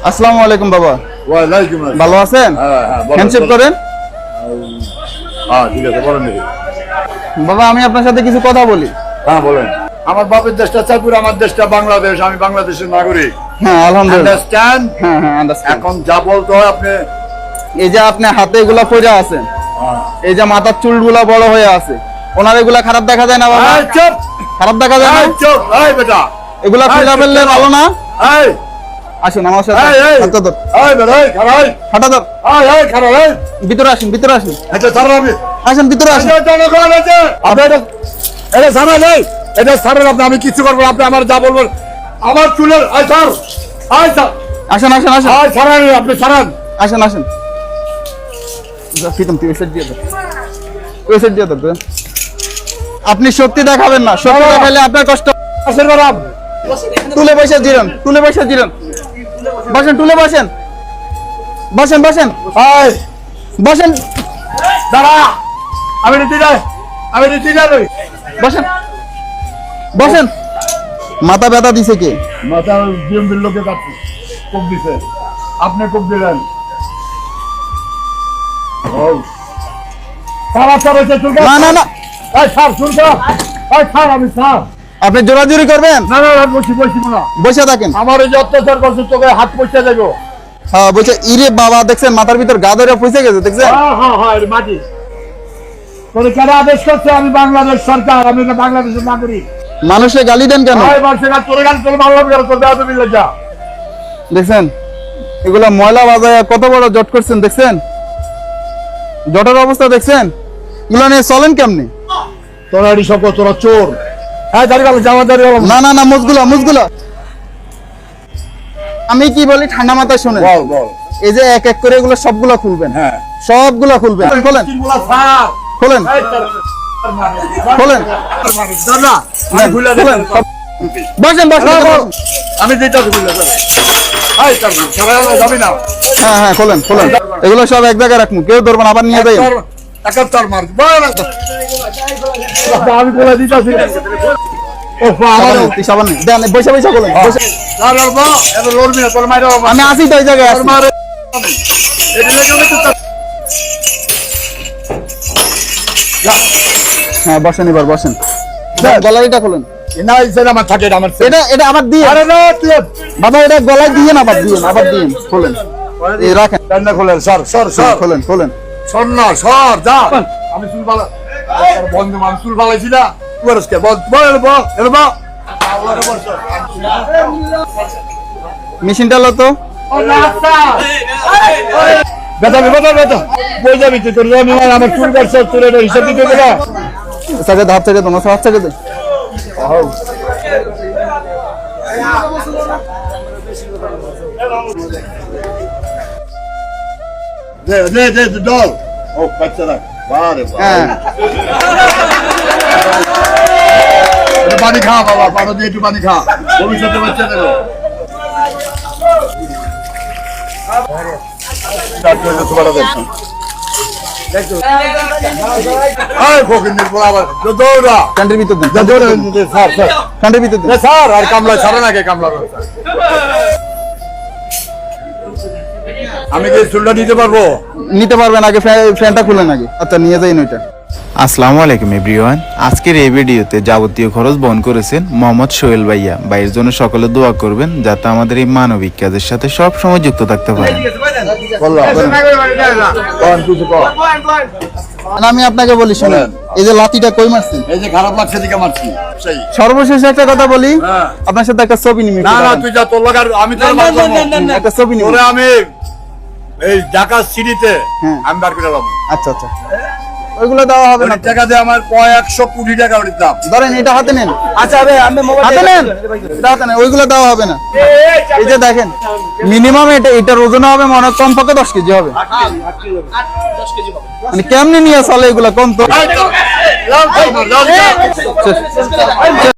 আসসালামু আলাইকুম বাবা। ওয়ালাইকুম আসসালাম। ভালো আছেন? হ্যান্ডশেক করেন। ঠিক আছে, বলেন। বাবা আমি আপনার সাথে কিছু কথা বলি। হ্যাঁ বলেন। আমার বাপের দেশটা চাঁদপুর, আমার দেশটা বাংলাদেশ, আমি বাংলাদেশের নাগরিক। হ্যাঁ আলহামদুলিল্লাহ। আন্ডারস্ট্যান্ড? হ্যাঁ হ্যাঁ আন্ডারস্ট্যান্ড। এখন যা বলতে হয় আপনি, এই যে আপনি হাতে এগুলা পড়ে আছেন, এই যে মাথার চুলগুলা বড় হয়ে আছে, ওনার এগুলা খারাপ দেখা যায় না বাবা? চুপ, খারাপ দেখা যায় না? চুপ, এই বেটা, এগুলা খুলে ফেললে ভালো না? এই আসুন আমার সাথে। হাতটা ধর। এই বেটা, এই খারাপ, এই হাঁটা ধর। এই খারাপ, এই ভিতরে আসুন, ভিতরে আসুন। এটা ছাড়ো, আমি আসেন ভিতরে আসুন। এটা জনগণ আছে, আপনি এটা ছাড়েন, এটা ছাড়েন আপনি, আমি কিছু করবো না, আপনি আমার যা বলবেন। আমার চুলের এই ছাড়, এই ছাড়, আসেন আসেন আসেন এই ছাড়েন, আপনি ছাড়েন। আসেন আসেন। প্রীতম তুই ওই সাইড দিয়ে দাও, ওই সাইড দিয়ে দাও। আপনি সত্যি দেখাবেন না, সত্যি দেখাইলে আপনার কষ্ট। আসেন ম্যাডাম, তুলে বসে জিরন, তুলে বসে জিরন। বসেন, তুলে বসেন, বসেন বসেন এই বসেন। দাঁড়া, আমি নিতে যাই, আমি নিতে যাই। বসেন বসেন। মাথা ব্যথা দিছে কে? মাথা বিএমপির লোকে কাটছে, কোপ দিছে, আপনি কোপ দিলেন। না না না, আমি স্যার, আপনি জোরাজুরি করবেন? না না বসি বসি না, বসে থাকেন। আমার এই যে অত্যাচার করছে তোকে হাত পয়সা দেবো। হ্যাঁ বলছে ইরে বাবা, দেখছেন মাথার ভিতর গা ধরে পয়সা গেছে, দেখছেন? হ্যাঁ মাটি তোর কেন আদেশ করছে? আমি বাংলাদেশ সরকার, আমি বাংলাদেশের নাগরিক। মানুষে গালি দেন কেন? তোর গান তোর ভালো তোর দেওয়া তুমি যা। দেখছেন এগুলা ময়লা বাজায় কত বড় জট করছেন, দেখছেন জটের অবস্থা দেখছেন? এগুলো নিয়ে চলেন কেমনি? তোরা এটি সব তোরা চোর। হ্যাঁ দাঁড়িয়ে গেল, জামা দাঁড়িয়ে গেল। না না না, মুজগুলা মুজগুলা। আমি কি বলি ঠান্ডা মাথায় শুনেন। বল বল। এই যে এক এক করে এগুলো সবগুলা খুলবেন। হ্যাঁ সবগুলা খুলবেন। খোলেন খোলেন খোলেন। খোলেন। বসেন বসেন। আমি যেটা যাবি না। হ্যাঁ হ্যাঁ খোলেন খোলেন। এগুলো সব এক জায়গায় রাখুন, কেউ ধরবেন, আবার নিয়ে যাই। আমি বলে দিতেছি। বসে বসে খোলেন। আমি আসি তো এই জায়গায়। হ্যাঁ বসেন, এবার বসেন। গলাইটা খোলেন। এটা এটা আবার দিয়ে বাবা, এটা গলায় দিয়ে না, আবার দিয়ে আবার দিয়ে খোলেন। এই রাখেন, খোলেন সর সর সর খোলেন খোলেন। সর না সর যা। আমি চুল বালা বন্ধু, আমি চুল বালাইছি না। মেশিনটা লো তো। আমার চুল কাটছে, চুলের হিসাব দিতে দেবা। সাথে ধাপ থেকে তোমার হাত থেকে দে। ডল ও বাচ্চা না, বারে হ্যাঁ পানি খা বাবা, পানি দিয়ে একটু পানি খা, ভবিষ্যতে বাচ্চা দেবো। কান্ডের ভিতর দেন, কান্ডের ভিতর দেন। স্যার আর কামলা ছাড়ে নাকি? কামলা আমি কি চুলটা নিতে পারবো? নিতে পারবেন, আগে ফ্যানটা খুলেন আগে। আচ্ছা নিয়ে যাই ওইটা। আসসালামু আলাইকুম এভরিওয়ান। আজকের এই ভিডিওতে যাবতীয় খরচ বহন করেছেন মোহাম্মদ সোহেল ভাইয়া। ভাইয়ের জন্য সকলে দোয়া করবেন যাতে আমাদের এই মানবিক কাজের সাথে সব সময় যুক্ত থাকতে পারেন। আমি আপনাকে বলি শুনেন, এই যে লাঠিটা কই মারছেন? এই যে খারাপ লাগছে দিকে মারছি। সর্বশেষ একটা কথা বলি, আপনার সাথে একটা ছবি নিবি। না না তুই যা, তোর লাগার আমি তোর একটা ছবি নিবি। আমি এই ঢাকা সিটিতে আমি বার করে এলাম। আচ্ছা আচ্ছা, ওইগুলো দেওয়া হবে না। টাকা দিয়ে আমার 100 কোটি টাকা ওর দাম। ধরেন এটা হাতে নেন। আচ্ছা ভাই আপনি মোবাইল হাতে নেন, এটা হাতে নেন। ওইগুলো দেওয়া হবে না। এই যে দেখেন মিনিমাম এটার ওজন হবে মনে হয় কমপক্ষে 10 কেজি হবে। মানে কেমনে নিয়ে চলে এগুলা কম তো।